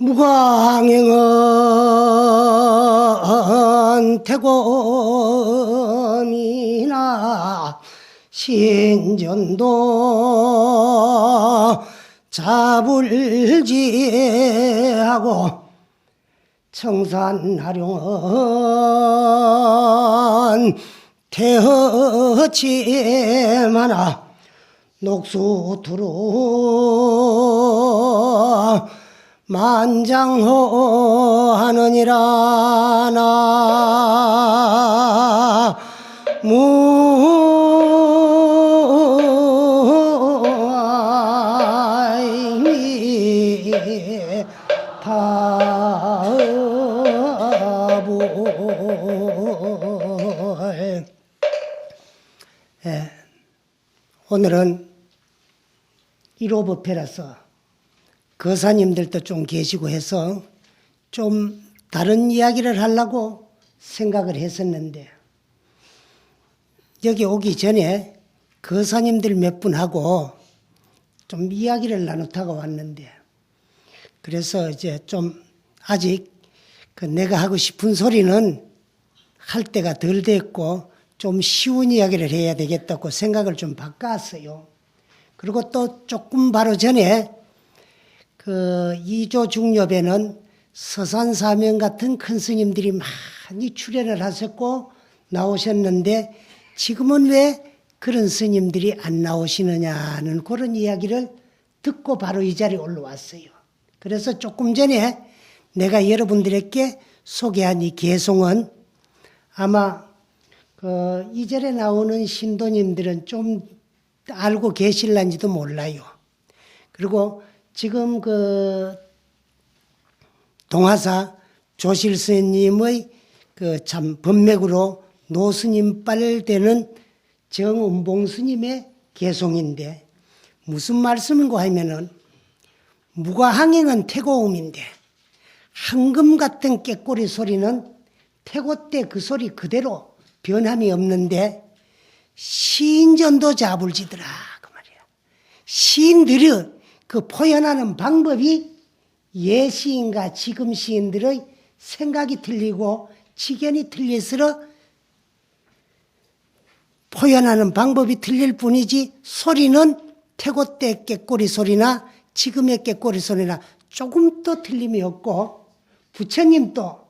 무광행은 태고민이나 신전도 자불지하고 청산하룡은 태허치마나 녹수두루 만장하느니라 나무다불. 오늘은 1호 법회라서 거사님들도 좀 계시고 해서 좀 다른 이야기를 하려고 생각을 했었는데, 여기 오기 전에 거사님들 몇 분하고 좀 이야기를 나누다가 왔는데, 그래서 이제 좀 아직 내가 하고 싶은 소리는 할 때가 덜 됐고 좀 쉬운 이야기를 해야 되겠다고 생각을 좀 바꿨어요. 그리고 또 조금 바로 전에 이조 중엽에는 서산사명 같은 큰 스님들이 많이 출연을 하셨고 나오셨는데, 지금은 왜 그런 스님들이 안 나오시느냐는 그런 이야기를 듣고 바로 이 자리에 올라왔어요. 그래서 조금 전에 내가 여러분들에게 소개한 이 개송은 아마 이 절에 나오는 신도님들은 좀 알고 계실란지도 몰라요. 그리고 지금 동화사 조실스님의 참 법맥으로 노스님빨 되는 정은봉 스님의 개송인데, 무슨 말씀인고 하면은 무과항행은 태고음인데 황금 같은 꾀꼬리 소리는 태고 때 그 소리 그대로 변함이 없는데 시인전도 자불지더라 그 말이야. 시인들이 그 표현하는 방법이 예시인과 지금 시인들의 생각이 틀리고 지견이 틀릴수록 표현하는 방법이 틀릴 뿐이지, 소리는 태고 때 꾀꼬리 소리나 지금의 꾀꼬리 소리나 조금도 틀림이 없고, 부처님도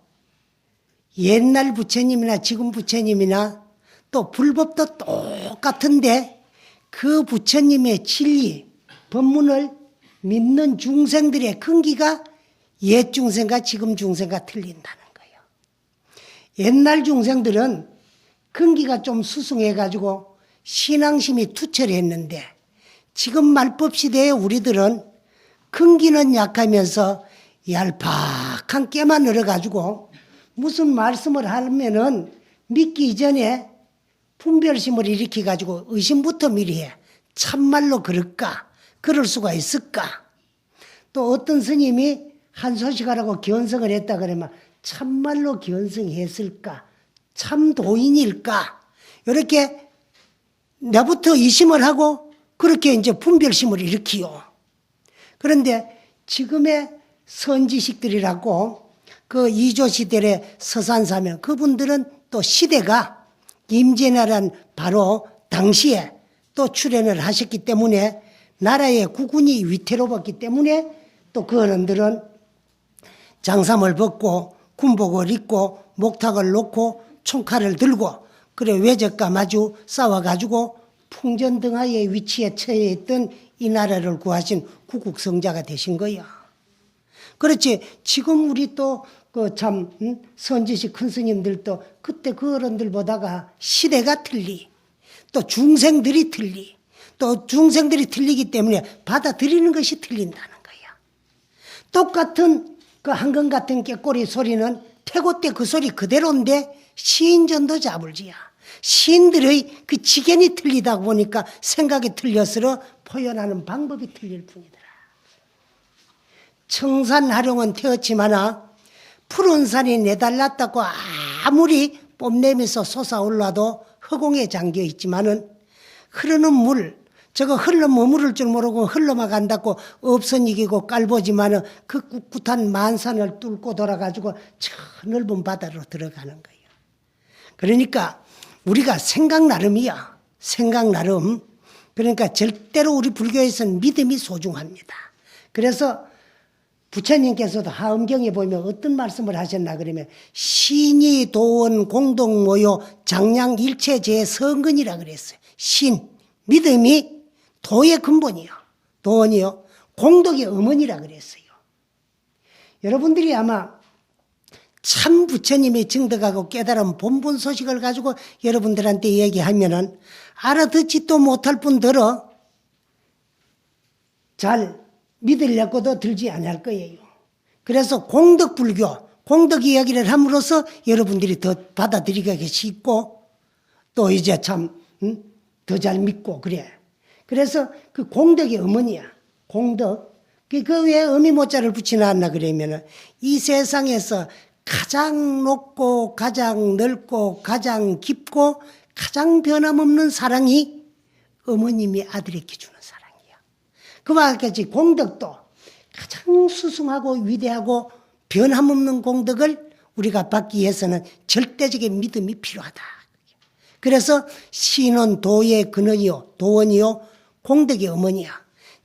옛날 부처님이나 지금 부처님이나 또 불법도 똑같은데 그 부처님의 진리, 법문을 믿는 중생들의 근기가 옛 중생과 지금 중생과 틀린다는 거예요. 옛날 중생들은 근기가 좀 수승해가지고 신앙심이 투철했는데, 지금 말법 시대의 우리들은 근기는 약하면서 얄팍한 깨만 늘어가지고 무슨 말씀을 하면은 믿기 이전에 분별심을 일으켜가지고 의심부터 미리 해. 참말로 그럴까? 그럴 수가 있을까? 또 어떤 스님이 한 소식하라고 견성을 했다 그러면 참말로 견성했을까? 참 도인일까? 이렇게 나부터 의심을 하고 그렇게 이제 분별심을 일으키요. 그런데 지금의 선지식들이라고 그 이조시대의 서산사명, 그분들은 또 시대가 임진왜란 바로 당시에 또 출연을 하셨기 때문에 나라의 국운이 위태로웠기 때문에 또 그 어른들은 장삼을 벗고 군복을 입고 목탁을 놓고 총칼을 들고 그래 외적과 마주 싸워가지고 풍전등하의 위치에 처해 있던 이 나라를 구하신 구국성자가 되신 거야. 그렇지. 지금 우리 또 참 선지식 큰 스님들도 그때 그 어른들 보다가 시대가 틀리, 또 중생들이 틀리, 또 중생들이 틀리기 때문에 받아들이는 것이 틀린다는 거야. 똑같은 그 한금 같은 꾀꼬리 소리는 태고 때 그 소리 그대로인데 시인전도 자불지야. 시인들의 그 지견이 틀리다 보니까 생각이 틀려서 표현하는 방법이 틀릴 뿐이더라. 청산하룡은 태었지마나 푸른 산이 내달랐다고 아무리 뽐내면서 솟아올라도 허공에 잠겨 있지만은 흐르는 물, 저거 흘러 머무를 줄 모르고 흘러만 간다고 없어지기고 깔보지만은 그 꿋꿋한 만산을 뚫고 돌아가지고 저 넓은 바다로 들어가는 거예요. 그러니까 우리가 생각 나름이야. 생각 나름. 그러니까 절대로 우리 불교에서는 믿음이 소중합니다. 그래서 부처님께서도 하엄경에 보면 어떤 말씀을 하셨나 그러면 신이 도원 공동모요 장량 일체제의 성근이라 그랬어요. 신, 믿음이 도의 근본이요. 도원이요. 공덕의 어머니라 그랬어요. 여러분들이 아마 참 부처님이 증득하고 깨달은 본분 소식을 가지고 여러분들한테 얘기하면은 알아듣지도 못할 뿐더러 잘 믿으려고도 들지 않을 거예요. 그래서 공덕불교, 공덕 이야기를 함으로써 여러분들이 더 받아들이기가 쉽고 또 이제 참 더 잘 믿고 그래. 그래서 그 공덕의 어머니야. 공덕. 그 왜 어미모자를 붙여놨나 그러면은 이 세상에서 가장 높고 가장 넓고 가장 깊고 가장 변함없는 사랑이 어머님이 아들에게 주는 사랑이야. 그와 같이 공덕도 가장 수승하고 위대하고 변함없는 공덕을 우리가 받기 위해서는 절대적인 믿음이 필요하다. 그래서 신은 도의 근원이요, 도원이요, 공덕의 어머니야.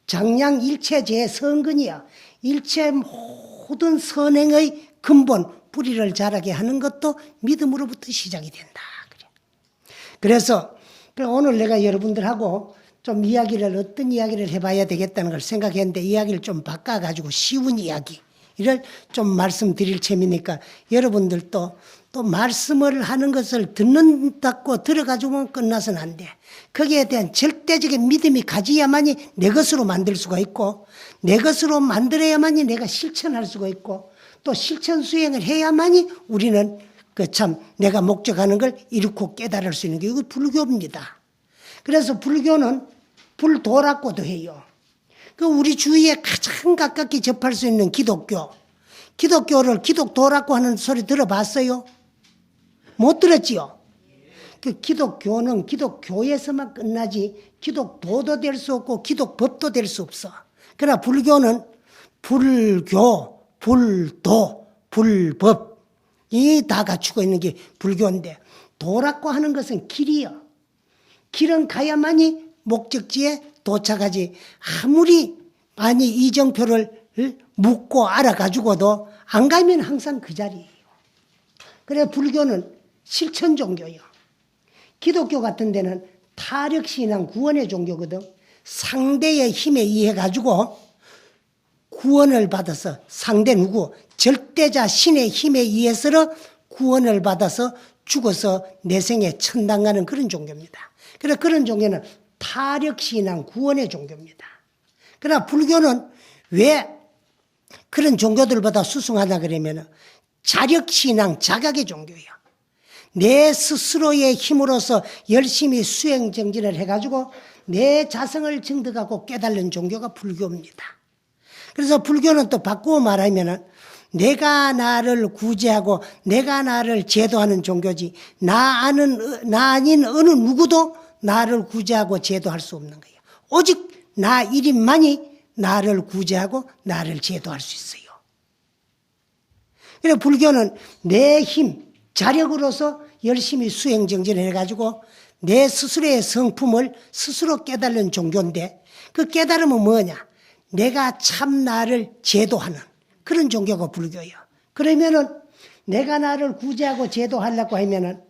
장량 일체제의 성근이야. 일체 모든 선행의 근본, 뿌리를 자라게 하는 것도 믿음으로부터 시작이 된다. 그래서 오늘 내가 여러분들하고 좀 이야기를 어떤 이야기를 해봐야 되겠다는 걸 생각했는데 이야기를 좀 바꿔가지고 쉬운 이야기를 좀 말씀드릴 셈이니까 여러분들도 또 말씀을 하는 것을 듣는다고 들어가지고만 끝나서는 안 돼. 거기에 대한 절대적인 믿음이 가지야만이 내 것으로 만들 수가 있고 내 것으로 만들어야만이 내가 실천할 수가 있고 또 실천 수행을 해야만이 우리는 그 참 내가 목적하는 걸 이루고 깨달을 수 있는 게 이거 불교입니다. 그래서 불교는 불도라고도 해요. 그 우리 주위에 가장 가깝게 접할 수 있는 기독교. 기독교를 기독도라고 하는 소리 들어봤어요? 못 들었지요? 그 기독교는 기독교에서만 끝나지 기독도도 될 수 없고 기독법도 될 수 없어. 그러나 불교는 불교, 불도, 불법 이 다 갖추고 있는 게 불교인데 도라고 하는 것은 길이요. 길은 가야만이 목적지에 도착하지 아무리 많이 이정표를 묻고 알아가지고도 안 가면 항상 그 자리예요. 그래 불교는 실천 종교예요. 기독교 같은 데는 타력신앙 구원의 종교거든. 상대의 힘에 의해 가지고 구원을 받아서 상대 누구 절대자 신의 힘에 의해서 구원을 받아서 죽어서 내생에 천당 가는 그런 종교입니다. 그래서 그런 종교는 타력신앙 구원의 종교입니다. 그러나 불교는 왜 그런 종교들보다 수승하다 그러면 자력신앙 자각의 종교예요. 내 스스로의 힘으로서 열심히 수행정진을 해가지고 내 자성을 증득하고 깨달는 종교가 불교입니다. 그래서 불교는 또 바꾸어 말하면 내가 나를 구제하고 내가 나를 제도하는 종교지 나 아닌 어느 누구도 나를 구제하고 제도할 수 없는 거예요. 오직 나 일인만이 나를 구제하고 나를 제도할 수 있어요. 그래서 불교는 내 힘, 자력으로서 열심히 수행정진을 해가지고 내 스스로의 성품을 스스로 깨달는 종교인데 그 깨달음은 뭐냐? 내가 참 나를 제도하는 그런 종교가 불교예요. 그러면은 내가 나를 구제하고 제도하려고 하면은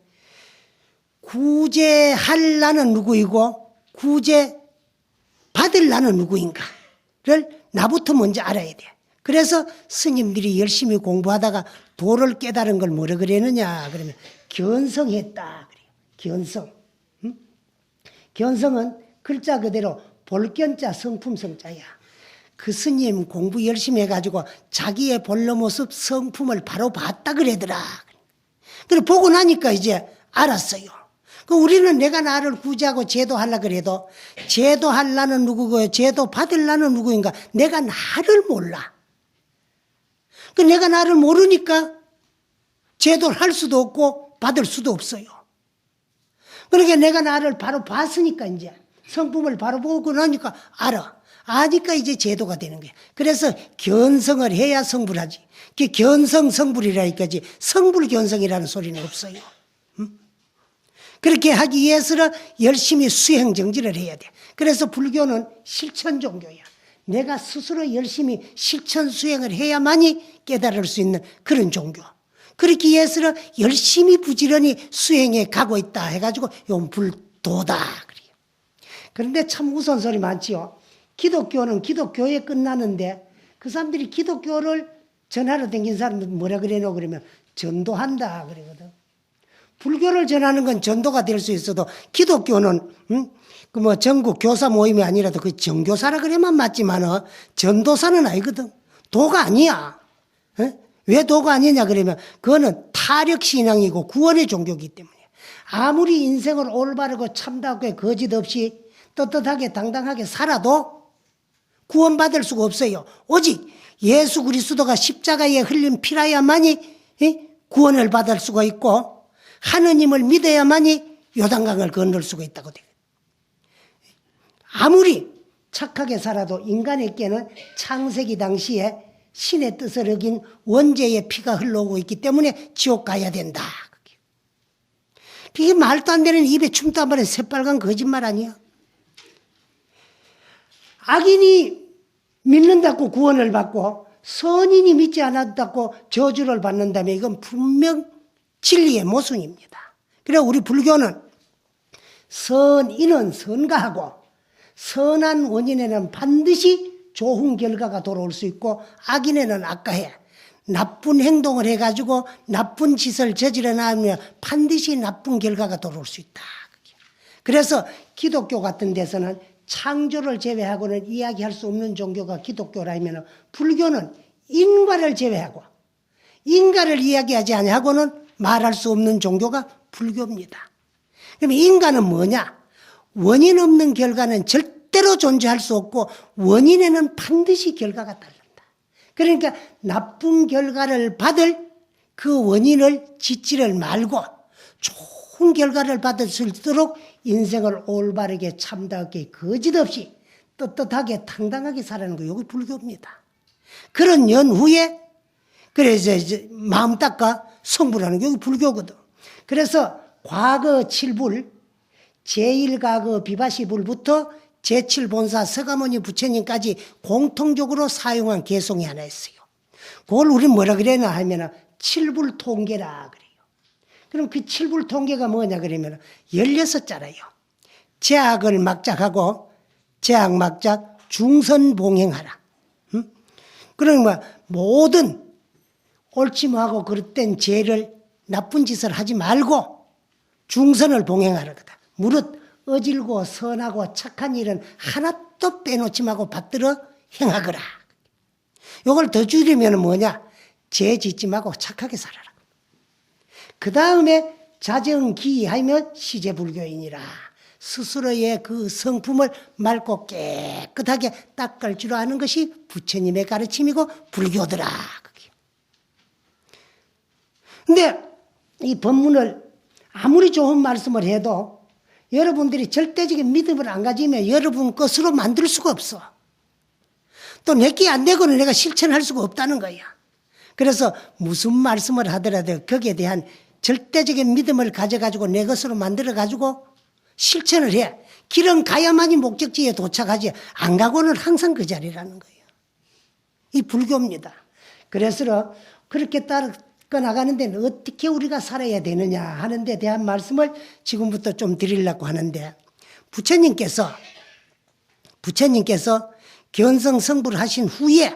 구제할 나는 누구이고 구제 받을 나는 누구인가를 나부터 먼저 알아야 돼. 그래서 스님들이 열심히 공부하다가 도를 깨달은 걸 뭐라 그랬느냐 그러면 견성했다 그래요. 견성. 견성은 글자 그대로 볼견자 성품성자야. 그 스님 공부 열심히 해가지고 자기의 본래 모습 성품을 바로 봤다 그러더라. 그래 보고 나니까 이제 알았어요. 그 우리는 내가 나를 구제하고 제도하려고 그래도 제도하려는 누구고 제도 받으려는 누구인가 내가 나를 몰라. 그 내가 나를 모르니까 제도를 할 수도 없고 받을 수도 없어요. 그러니까 내가 나를 바로 봤으니까 이제 성품을 바로 보고 나니까 알아. 아니까 이제 제도가 되는 거야. 그래서 견성을 해야 성불하지. 그게 견성 성불이라니까지 성불 견성이라는 소리는 없어요. 그렇게 하기 위해서는 열심히 수행 정지를 해야 돼. 그래서 불교는 실천 종교야. 내가 스스로 열심히 실천 수행을 해야만이 깨달을 수 있는 그런 종교. 그렇기 위해서는 열심히 부지런히 수행해 가고 있다 해가지고 이건 불도다 그래요. 그런데 참 우스운 소리 많지요. 기독교는 기독교에 끝나는데 그 사람들이 기독교를 전하러 다닌 사람들 뭐라 그래노 그러면 전도한다 그러거든. 불교를 전하는 건 전도가 될 수 있어도 기독교는 그 뭐 전국 교사 모임이 아니라도 그 정교사라 그래만 맞지만 전도사는 아니거든. 도가 아니야. 왜 도가 아니냐 그러면 그거는 타력 신앙이고 구원의 종교이기 때문에 아무리 인생을 올바르고 참다하게 거짓 없이 떳떳하게 당당하게 살아도 구원받을 수가 없어요. 오직 예수 그리스도가 십자가에 흘린 피라야만이 구원을 받을 수가 있고 하느님을 믿어야만이 요단강을 건널 수가 있다고 돼요. 아무리 착하게 살아도 인간에게는 창세기 당시에 신의 뜻을 어긴 원죄의 피가 흘러오고 있기 때문에 지옥 가야 된다. 이게 말도 안 되는 입에 춤도 안 바른 새빨간 거짓말 아니야. 악인이 믿는다고 구원을 받고 선인이 믿지 않았다고 저주를 받는다면 이건 분명 진리의 모순입니다. 그래서 우리 불교는 선인은 선가하고 선한 원인에는 반드시 좋은 결과가 돌아올 수 있고 악인에는 악가해. 나쁜 행동을 해가지고 나쁜 짓을 저지러 나면 반드시 나쁜 결과가 돌아올 수 있다. 그래서 기독교 같은 데서는 창조를 제외하고는 이야기할 수 없는 종교가 기독교라면 불교는 인과를 제외하고 인과를 이야기하지 아니하고는 말할 수 없는 종교가 불교입니다. 그러면 인과는 뭐냐? 원인 없는 결과는 절대로 존재할 수 없고 원인에는 반드시 결과가 따른다. 그러니까 나쁜 결과를 받을 그 원인을 짓지를 말고 좋은 결과를 받을 수 있도록 인생을 올바르게 참다하게 거짓 없이 떳떳하게 당당하게 살아가는 거 여기 불교입니다. 그런 연후에 그래서 이제 마음 닦아 성불하는 게 여기 불교거든. 그래서 과거 7불 제1과거 비바시불부터 제7본사 서가모니 부처님까지 공통적으로 사용한 개송이 하나 있어요. 그걸 우리 뭐라 그래나 하면 7불 통계라 그래요. 그럼 그 7불 통계가 뭐냐 그러면 16자라요. 제악을 막작하고 제악 막작 중선 봉행하라. 그러면 모든 옳지 못하고 그릇된 죄를 나쁜 짓을 하지 말고 중선을 봉행하라 그다. 무릇 어질고 선하고 착한 일은 하나도 빼놓지 말고 받들어 행하거라. 이걸 더 줄이면 뭐냐? 죄 짓지 말고 착하게 살아라. 그 다음에 자정기하면 시제불교인이라. 스스로의 그 성품을 맑고 깨끗하게 닦을 줄 아는 것이 부처님의 가르침이고 불교더라. 근데 이 법문을 아무리 좋은 말씀을 해도 여러분들이 절대적인 믿음을 안 가지면 여러분 것으로 만들 수가 없어. 또 내게 안 되고는 내가 실천할 수가 없다는 거야. 그래서 무슨 말씀을 하더라도 거기에 대한 절대적인 믿음을 가져가지고 내 것으로 만들어가지고 실천을 해. 길은 가야만이 목적지에 도착하지 안 가고는 항상 그 자리라는 거예요. 이 불교입니다. 그래서 그렇게 따라 나가는 데는 어떻게 우리가 살아야 되느냐 하는 데 대한 말씀을 지금부터 좀 드리려고 하는데 부처님께서 견성 성불을 하신 후에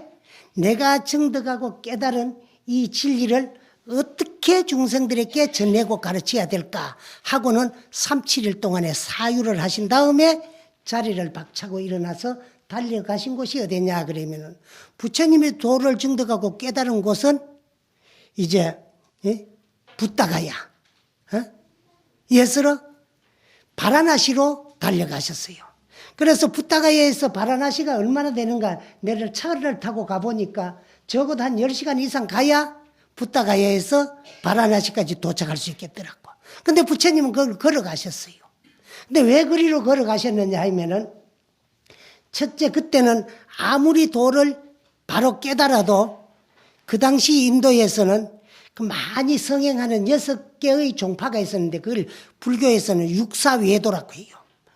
내가 정득하고 깨달은 이 진리를 어떻게 중생들에게 전하고 가르쳐야 될까 하고는 3, 7일 동안의 사유를 하신 다음에 자리를 박차고 일어나서 달려가신 곳이 어디냐 그러면은 부처님의 도를 정득하고 깨달은 곳은 이제 붓다가야 예스로 바라나시로 달려가셨어요. 그래서 붓다가야에서 바라나시가 얼마나 되는가 내를 차를 타고 가보니까 적어도 한 10시간 이상 가야 붓다가야에서 바라나시까지 도착할 수 있겠더라고. 근데 부처님은 그걸 걸어가셨어요. 근데 왜 그리로 걸어가셨느냐 하면은 첫째 그때는 아무리 도를 바로 깨달아도 그 당시 인도에서는 그 많이 성행하는 6개의 종파가 있었는데 그걸 불교에서는 육사외도라고 해요.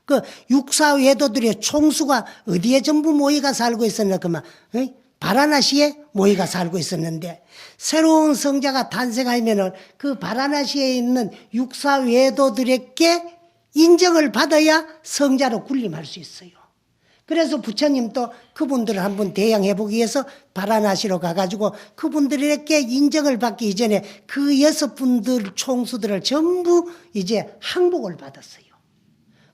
그 육사외도들의 총수가 어디에 전부 모이가 살고 있었나 그만 바라나시에 모이가 살고 있었는데 새로운 성자가 탄생하면은 그 바라나시에 있는 육사외도들에게 인정을 받아야 성자로 군림할 수 있어요. 그래서 부처님도 그분들을 한번 대양해 보기 위해서 바라나시로 가가지고 그분들에게 인정을 받기 이전에 그 6분들 총수들을 전부 이제 항복을 받았어요.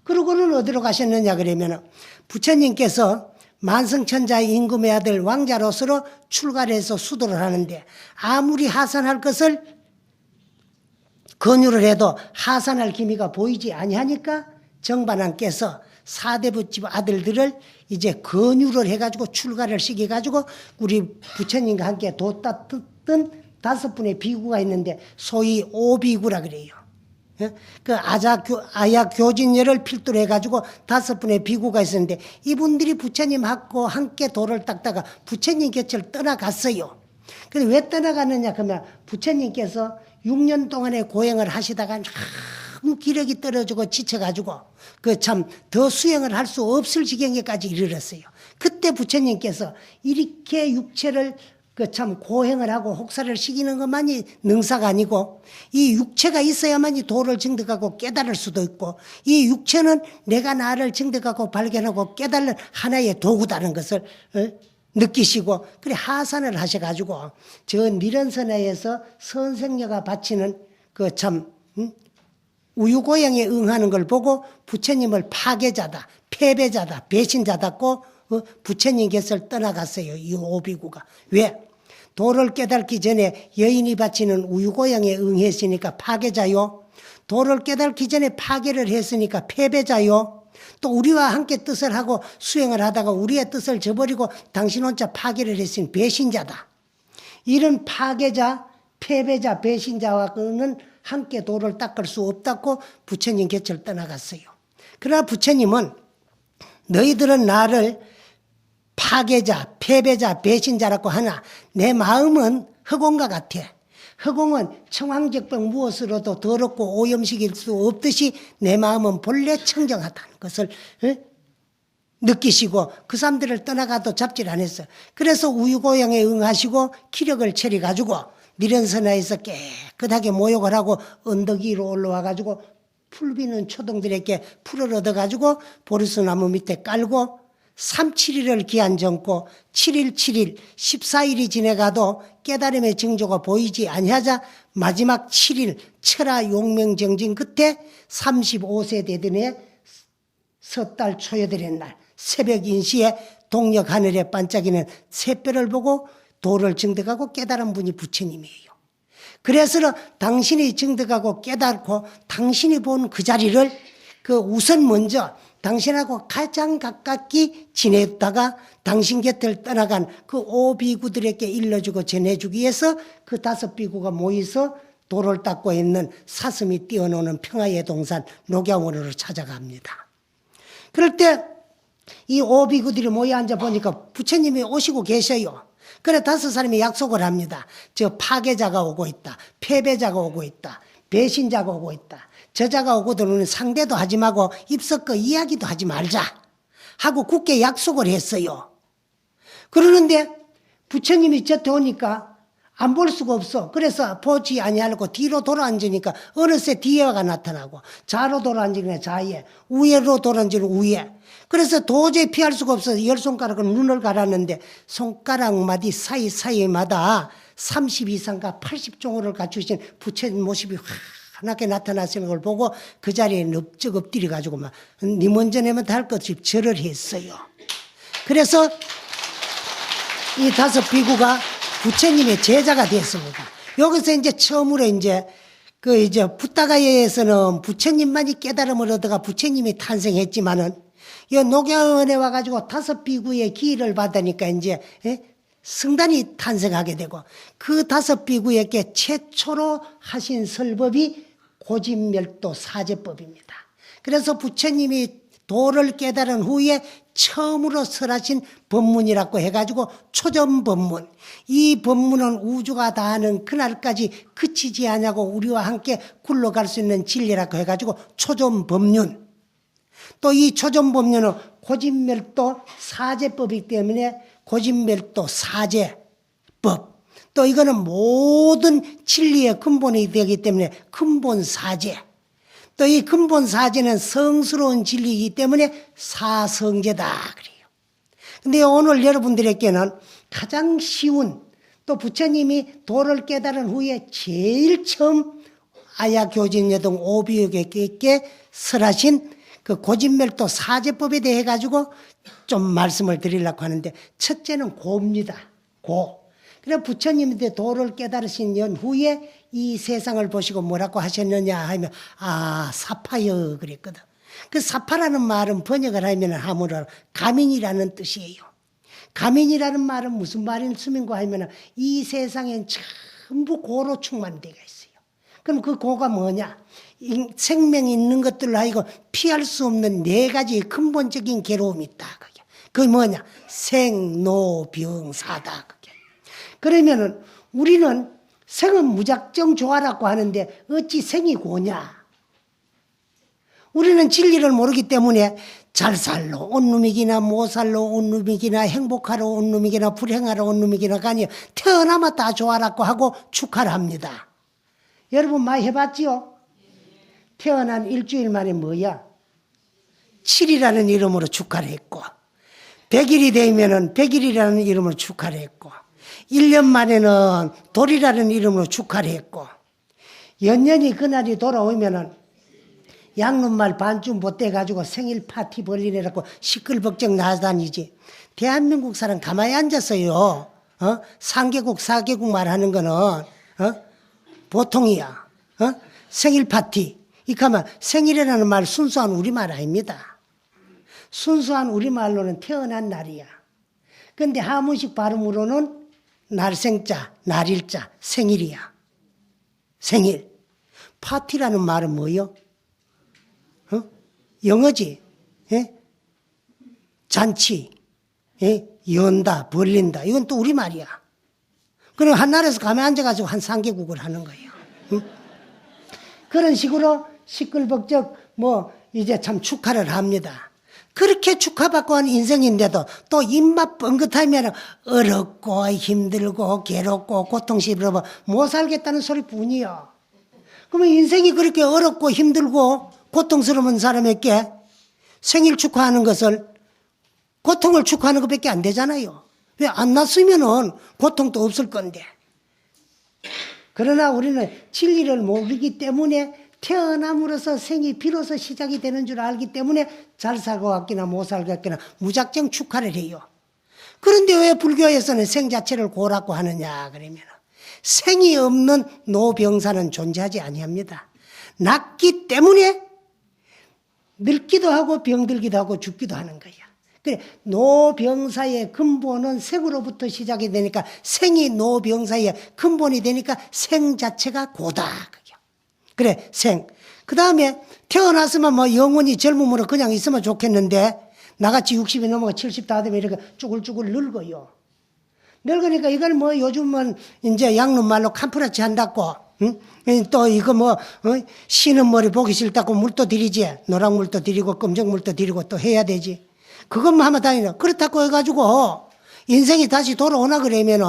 그러고는 어디로 가셨느냐 그러면 부처님께서 만성천자의 임금의 아들 왕자로서로 출가를 해서 수도를 하는데 아무리 하산할 것을 권유를 해도 하산할 기미가 보이지 아니하니까 정반왕께서 사대부집 아들들을 이제 권유를 해가지고 출가를 시켜가지고 우리 부처님과 함께 도 닦던 5분의 비구가 있는데 소위 오비구라 그래요. 그 아야 교진녀를 필두로 해가지고 5분의 비구가 있었는데 이분들이 부처님하고 함께 도를 닦다가 부처님 곁을 떠나갔어요. 근데 왜 떠나갔느냐 그러면 부처님께서 6년 동안의 고행을 하시다가 너무 기력이 떨어지고 지쳐가지고 그 참 더 수행을 할 수 없을 지경에까지 이르렀어요. 그때 부처님께서 이렇게 육체를 그 참 고행을 하고 혹사를 시키는 것만이 능사가 아니고 이 육체가 있어야만이 도를 증득하고 깨달을 수도 있고 이 육체는 내가 나를 증득하고 발견하고 깨달는 하나의 도구다는 것을 느끼시고 그래 하산을 하셔가지고 저 니른선에서 선생녀가 바치는 그 참 우유고양에 응하는 걸 보고 부처님을 파괴자다, 패배자다, 배신자다고 부처님 곁을 떠나갔어요. 이 오비구가. 왜? 도를 깨닫기 전에 여인이 바치는 우유고양에 응했으니까 파괴자요. 도를 깨닫기 전에 파괴를 했으니까 패배자요. 또 우리와 함께 뜻을 하고 수행을 하다가 우리의 뜻을 저버리고 당신 혼자 파괴를 했으니 배신자다. 이런 파괴자, 패배자, 배신자와는 함께 도를 닦을 수 없다고 부처님 곁을 떠나갔어요. 그러나 부처님은 너희들은 나를 파괴자, 패배자, 배신자라고 하나 내 마음은 흑공과 같아. 흑공은 청황적병 무엇으로도 더럽고 오염시킬 수 없듯이 내 마음은 본래 청정하다는 것을 느끼시고 그 사람들을 떠나가도 잡질 않았어요. 그래서 우유고양에 응하시고 기력을 차려가지고 니른선에서 깨끗하게 모욕을 하고 언덕 위로 올라와가지고 풀비는 초동들에게 풀을 얻어가지고 보리수나무 밑에 깔고 3, 7일을 기한 정고 7일, 7일, 14일이 지내가도 깨달음의 징조가 보이지 아니하자 마지막 7일 철하 용명정진 끝에 35세 되던 해 섣달 초여들의 날 새벽 인시에 동력 하늘에 반짝이는 새별을 보고 도를 증득하고 깨달은 분이 부처님이에요. 그래서 당신이 증득하고 깨닫고 당신이 본 그 자리를 그 우선 먼저 당신하고 가장 가깝게 지냈다가 당신 곁을 떠나간 그 오비구들에게 일러주고 전해주기 위해서 그 5비구가 모여서 도를 닦고 있는 사슴이 뛰어노는 평화의 동산 녹야원으로 찾아갑니다. 그럴 때 이 오비구들이 모여 앉아 보니까 부처님이 오시고 계셔요. 그래 5사람이 약속을 합니다. 저 파괴자가 오고 있다. 패배자가 오고 있다. 배신자가 오고 있다. 저자가 오고 들어오는 상대도 하지 말고 입석거 이야기도 하지 말자 하고 굳게 약속을 했어요. 그러는데 부처님이 저때 오니까 안 볼 수가 없어. 그래서 보지 아니하고 뒤로 돌아앉으니까 어느새 뒤에가 나타나고 좌로 돌아앉으니까 좌에 우회로 돌아앉으니까 우에. 그래서 도저히 피할 수가 없어서 10손가락으로 눈을 갈았는데 손가락마디 사이사이마다 30 이상과 80종호를 갖추신 부처님 모습이 환하게 나타나시는 걸 보고 그 자리에 넙적 엎드려 가지고 막 니 먼저 내면 다 할 것 없이 절을 했어요. 그래서 이 5비구가 부처님의 제자가 됐습니다. 여기서 이제 처음으로 이제 붓다가에서는 부처님만이 깨달음을 얻어가 부처님이 탄생했지만은 이 녹야원에 와가지고 5비구의 기회를 받으니까 이제 성단이 탄생하게 되고 그 5비구에게 최초로 하신 설법이 고진멸도 사제법입니다. 그래서 부처님이 도를 깨달은 후에 처음으로 설하신 법문이라고 해가지고 초전법문. 이 법문은 우주가 다 하는 그날까지 그치지 않냐고 우리와 함께 굴러갈 수 있는 진리라고 해가지고 초전법륜. 또 이 초전법륜은 고진멸도 사제법이기 때문에 고진멸도 사제법. 또 이거는 모든 진리의 근본이 되기 때문에 근본사제. 또 이 근본사제는 성스러운 진리이기 때문에 사성제다 그래요. 근데 오늘 여러분들에게는 가장 쉬운, 또 부처님이 도를 깨달은 후에 제일 처음 아야교진여동 오비역에게 설하신 그 고진멸도 사제법에 대해 가지고 좀 말씀을 드리려고 하는데, 첫째는 고입니다. 고. 그래 부처님한테 도를 깨달으신 연후에 이 세상을 보시고 뭐라고 하셨느냐 하면 사파여 그랬거든. 그 사파라는 말은 번역을 하면 함으로 가민이라는 뜻이에요. 가민이라는 말은 무슨 말인가 하면 이 세상엔 전부 고로 충만되어 있어요. 그럼 그 고가 뭐냐? 생명이 있는 것들로 하여금 피할 수 없는 네 가지 근본적인 괴로움이 있다. 그게 뭐냐? 생로병사다. 그게. 그러면은 우리는 생은 무작정 좋아라고 하는데 어찌 생이 고냐? 우리는 진리를 모르기 때문에 잘 살러 온 놈이기나 못 살러 온 놈이기나 행복하러 온 놈이기나 불행하러 온 놈이기나 아니요. 태어나면 다 좋아라고 하고 축하를 합니다. 여러분 많이 해봤지요? 태어난 일주일 만에 뭐야? 7이라는 이름으로 축하를 했고 100일이 되면은 100일이라는 이름으로 축하를 했고 1년 만에는 돌이라는 이름으로 축하를 했고 연년이 그날이 돌아오면은 양눈말 반쯤 못돼가지고 생일 파티 벌리라고 시끌벅적 나다니지. 대한민국 사람 가만히 앉았어요. 3개국 4개국 말하는 거는 보통이야. 생일 파티. 이 가만 생일이라는 말 순수한 우리말 아닙니다. 순수한 우리말로는 태어난 날이야. 근데 하문식 발음으로는 날생자, 날일자, 생일이야. 생일. 파티라는 말은 뭐요? 영어지. 예? 잔치. 예? 연다, 벌린다. 이건 또 우리말이야. 그럼 한 나라에서 가만히 앉아가지고 한 3개국을 하는 거예요. 응? 그런 식으로 시끌벅적 이제 참 축하를 합니다. 그렇게 축하받고 한 인생인데도 또 입맛 뻥긋하면 어렵고 힘들고 괴롭고 고통스러워 못 살겠다는 소리뿐이요. 그러면 인생이 그렇게 어렵고 힘들고 고통스러운 사람에게 생일 축하하는 것을 고통을 축하하는 것밖에 안 되잖아요. 왜 안 났으면은 고통도 없을 건데. 그러나 우리는 진리를 모르기 때문에 태어남으로써 생이 비로소 시작이 되는 줄 알기 때문에 잘 살고 왔기나 못 살고 왔기나 무작정 축하를 해요. 그런데 왜 불교에서는 생 자체를 고라고 하느냐 그러면 생이 없는 노병사는 존재하지 아니합니다. 낳기 때문에 늙기도 하고 병들기도 하고 죽기도 하는 거야. 그래 노병사의 근본은 생으로부터 시작이 되니까 생이 노병사의 근본이 되니까 생 자체가 고다. 그래 생. 그 다음에 태어났으면 영원히 젊음으로 그냥 있으면 좋겠는데 나같이 60이 넘어가 70 다 되면 이렇게 쭈글쭈글 늙어요. 늙으니까 이걸 요즘은 이제 양눈말로 캄프라치 한다고 응? 또 이거 쉬는 머리 보기 싫다고 물도 들이지. 노랑물도 들이고 검정물도 들이고 또 해야 되지. 그것만 하면 다니나. 그렇다고 해가지고 인생이 다시 돌아오나 그러면은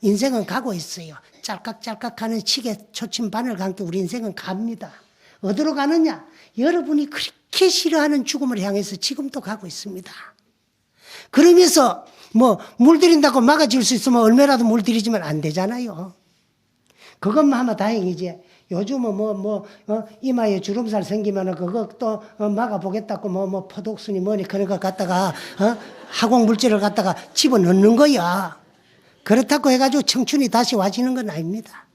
인생은 가고 있어요. 짤깍짤깍 하는 시계 초침 바늘 감게 우리 인생은 갑니다. 어디로 가느냐? 여러분이 그렇게 싫어하는 죽음을 향해서 지금도 가고 있습니다. 그러면서 물 들인다고 막아줄 수 있으면 얼마라도 물 들이지면 안 되잖아요. 그것만 하면 다행이지. 요즘은 이마에 주름살 생기면은 그거 또 막아보겠다고 포독순이 뭐니 그런 거 갖다가 화공 물질을 갖다가 집어넣는 거야. 그렇다고 해가지고 청춘이 다시 와지는 건 아닙니다.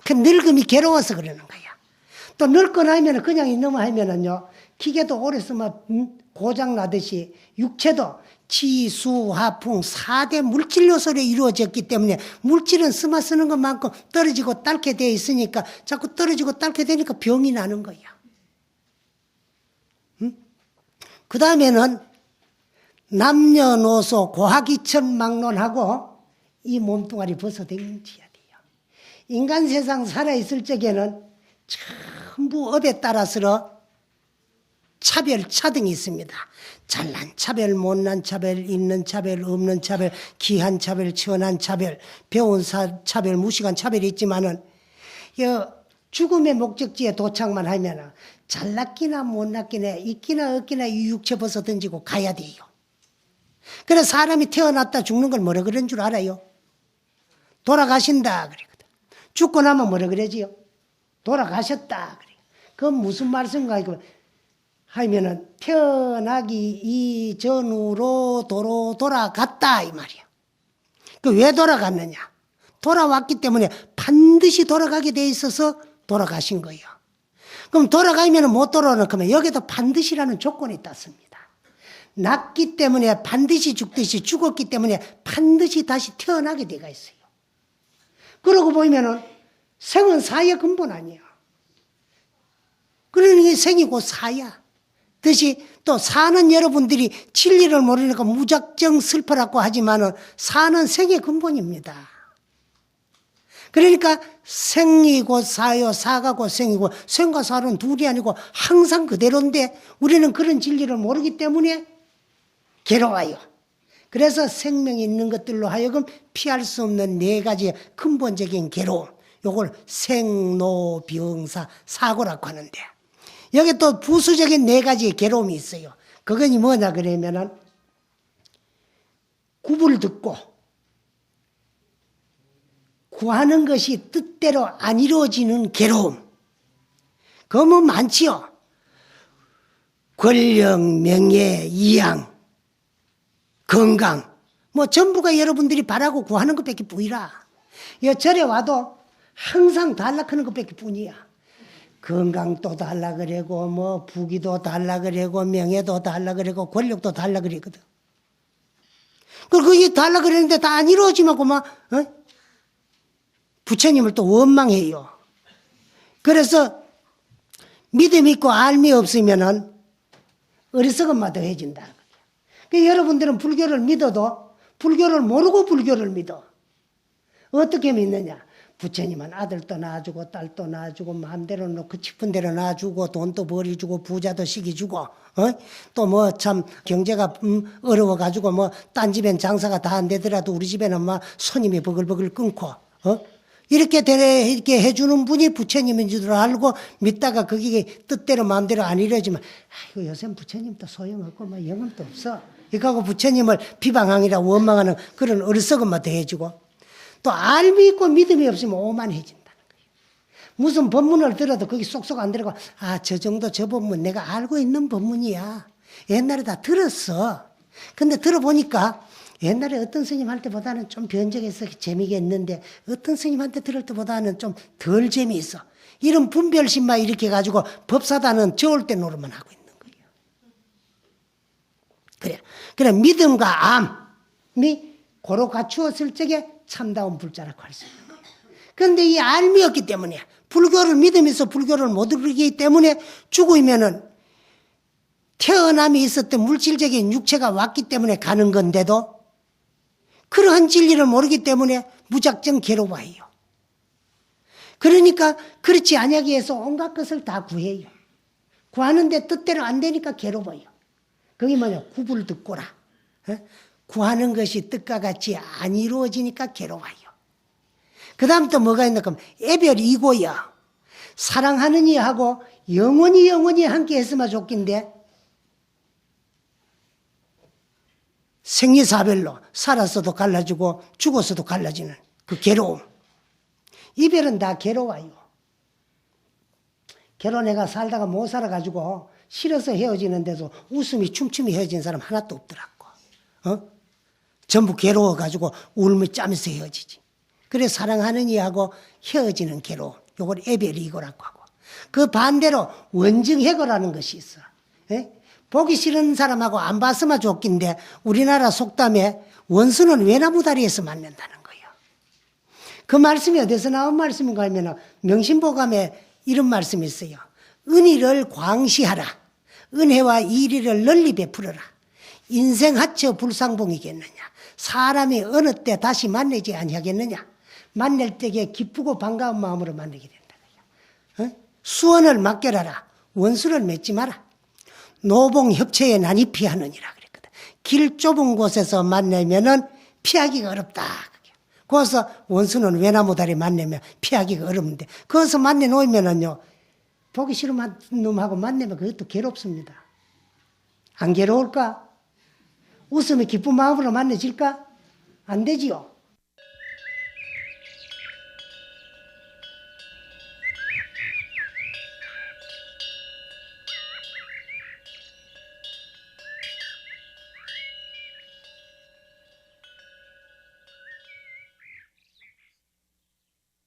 그 늙음이 괴로워서 그러는 거야. 또 늙고 나면 그냥 있는 하면은요, 기계도 오래 쓰면 고장 나듯이 육체도 지, 수, 화, 풍 4대 물질 요소로 이루어졌기 때문에 물질은 쓰는 것만큼 떨어지고 닳게 되어 있으니까 자꾸 떨어지고 닳게 되니까 병이 나는 거야. 그 다음에는 남녀노소 고학이천 막론하고 이 몸뚱아리 벗어댕겨야 돼요. 인간 세상 살아있을 적에는 전부 업에 따라서 차별, 차등이 있습니다. 잘난 차별, 못난 차별, 있는 차별, 없는 차별, 귀한 차별, 천한 차별, 배운 차별, 무식한 차별이 있지만은 죽음의 목적지에 도착만 하면 잘났기나 못났기나 있기나 없기나 이 육체 벗어 던지고 가야 돼요. 그래서 사람이 태어났다 죽는 걸 뭐라 그런 줄 알아요? 돌아가신다 그러거든. 죽고 나면 뭐라 그러지요? 돌아가셨다 그래요. 그건 무슨 말씀인가 하면은 태어나기 이전으로 도로 돌아갔다 이 말이야. 그 왜 돌아갔느냐? 돌아왔기 때문에 반드시 돌아가게 돼 있어서 돌아가신 거예요. 그럼 돌아가면 못 돌아오는 거면 여기도 반드시라는 조건이 있습니다. 낳기 때문에 반드시 죽듯이 죽었기 때문에 반드시 다시 태어나게 돼가 있어요. 그러고 보면은 생은 사의 근본 아니에요. 그러니 생이고 사야. 그것이 또 사는 여러분들이 진리를 모르니까 무작정 슬퍼라고 하지만은 사는 생의 근본입니다. 그러니까 생이고 사요, 사가 곧 생이고 생과 사는 둘이 아니고 항상 그대로인데 우리는 그런 진리를 모르기 때문에 괴로워요. 그래서 생명이 있는 것들로 하여금 피할 수 없는 네 가지의 근본적인 괴로움, 요걸 생로병사 사고라고 하는데 여기 또 부수적인 네 가지의 괴로움이 있어요. 그건 뭐냐 그러면은 굽을 듣고 구하는 것이 뜻대로 안 이루어지는 괴로움. 그거 뭐 많지요. 권력, 명예, 이양, 건강 뭐 전부가 여러분들이 바라고 구하는 것밖에 뿐이라. 절에 와도 항상 달락하는 것밖에 뿐이야. 건강도 달라 그래고 뭐 부귀도 달라 그래고 명예도 달라 그래고 권력도 달라 그랬거든. 그게 달라 그랬는데 다 안 이루어지면 그만 부처님을 또 원망해요. 그래서 믿음 있고 알미 없으면은 어리석음만 더해진다. 그러니까 여러분들은 불교를 믿어도 불교를 모르고 불교를 믿어. 어떻게 믿느냐? 부처님은 아들도 낳아주고 딸도 낳아주고 마음대로 놓고 싶은 대로 낳아주고 돈도 벌이주고 부자도 시기주고 또 뭐 참 경제가 어려워가지고 뭐 딴 집엔 장사가 다 안 되더라도 우리 집에는 막 손님이 버글버글 끊고 이렇게 해주는 분이 부처님인 줄 알고 믿다가 그게 뜻대로 마음대로 안 이루어지면 아이고 요새 부처님도 소용없고 뭐 영험도 없어 이거하고 부처님을 비방하기라 원망하는 그런 어리석음만 더해주고 또 알미 있고 믿음이 없으면 오만해진다는 거예요. 무슨 법문을 들어도 거기 쏙쏙 안 들어가고 저 정도 저 법문 내가 알고 있는 법문이야. 옛날에 다 들었어. 근데 들어보니까 옛날에 어떤 스님 할 때보다는 좀 변적해서 재미있는데 어떤 스님한테 들을 때보다는 좀 덜 재미있어. 이런 분별심만 이렇게 가지고 법사다는 저을 때 노릇만 하고 있는 거예요. 그래 믿음과 암이 고로 갖추었을 적에 참다운 불자라고 할 수 있는 거예요. 그런데 이 알미 없기 때문에 불교를 믿으면서 불교를 못 이루기 때문에 죽으면은 태어남이 있었던 물질적인 육체가 왔기 때문에 가는 건데도 그러한 진리를 모르기 때문에 무작정 괴로워해요. 그러니까 그렇지 아니하기 위해서 온갖 것을 다 구해요. 구하는데 뜻대로 안 되니까 괴로워요. 그게 뭐냐? 굽을 듣고라. 구하는 것이 뜻과 같이 안 이루어지니까 괴로워요. 그 다음 또 뭐가 있나 그럼 애별이고요. 사랑하느니 하고 영원히 함께 했으면 좋긴데 생리사별로 살았어도 갈라지고 죽었어도 갈라지는 그 괴로움. 이별은 다 괴로워요. 결혼해가 살다가 못 살아가지고 싫어서 헤어지는데도 웃음이 춤춤이 헤어진 사람 하나도 없더라고. 전부 괴로워가지고 울며 짜면서 헤어지지. 그래 사랑하느니 하고 헤어지는 괴로움. 요걸 애별이고라고 하고. 그 반대로 원증해고라는 것이 있어. 보기 싫은 사람하고 안 봤으면 좋긴데 우리나라 속담에 원수는 외나무다리에서 만난다는 거예요. 그 말씀이 어디서 나온 말씀인가 하면 명심보감에 이런 말씀이 있어요. 은희를 광시하라. 은혜와 이리를 널리 베풀어라. 인생 하처 불상봉이겠느냐. 사람이 어느 때 다시 만나지 아니하겠느냐. 만날 때에 기쁘고 반가운 마음으로 만나게 된다. 수원을 맡겨라라. 원수를 맺지 마라. 노봉협체에 난이 피하느니라 그랬거든. 길 좁은 곳에서 만나면은 피하기가 어렵다. 거기서 원수는 외나무 다리 만나면 피하기가 어렵는데 거기서 만나 놓으면은요 보기 싫은 놈하고 만나면 그것도 괴롭습니다. 안 괴로울까? 웃으면 기쁜 마음으로 만나질까? 안 되지요.